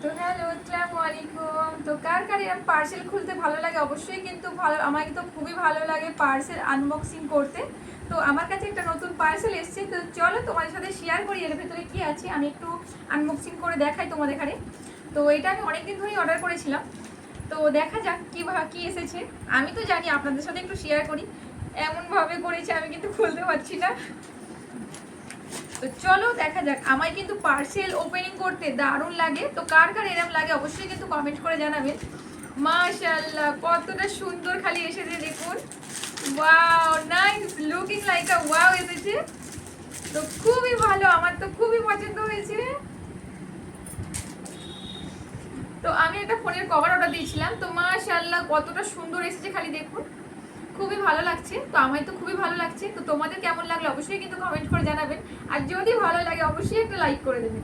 তো হ্যালো, আসসালামু আলাইকুম। তো কার কার এরকম পার্সেল খুলতে ভালো লাগে? অবশ্যই কিন্তু ভালো, আমার কিন্তু খুবই ভালো লাগে পার্সেল আনবক্সিং করতে। তো আমার কাছে একটা নতুন পার্সেল এসেছে, তো চলো তোমাদের সাথে শেয়ার করি এর ভেতরে কি আছে। আমি একটু আনবক্সিং করে দেখাই তোমাদের এখানে। তো এটা আমি অনেকদিন ধরেই অর্ডার করেছিলাম, তো দেখা যাক কি এসেছে। আমি তো জানি, আপনাদের সাথে একটু শেয়ার করি। এমনভাবে করেছে আমি কিন্তু খুলতে পারছি না। তো চলো দেখা যাক। আমার কিন্তু পার্সেল ওপেনিং করতে দারুণ লাগে। তো কার কার এরকম লাগে অবশ্যই কিন্তু কমেন্ট করে জানাবেন। মাশাআল্লাহ, কতটা সুন্দর খালি এসেছে দেখুন। ওয়াও, নাইস, লুকিং লাইক আ ওয়াও এসেছে। তো খুবই ভালো, আমার তো খুবই পছন্দ হয়েছে। তো আমি একটা ফোনের কভার অর্ডার দিয়েছিলাম, তো মাশাআল্লাহ কতটা সুন্দর এসেছে খালি দেখুন। খুবই ভালো লাগছে, তো আমার তো খুবই ভালো লাগছে। তো তোমাদের কেমন লাগলো অবশ্যই কিন্তু কমেন্ট করে জানাবেন। আর যদি ভালো লাগে অবশ্যই একটা লাইক করে দেবেন।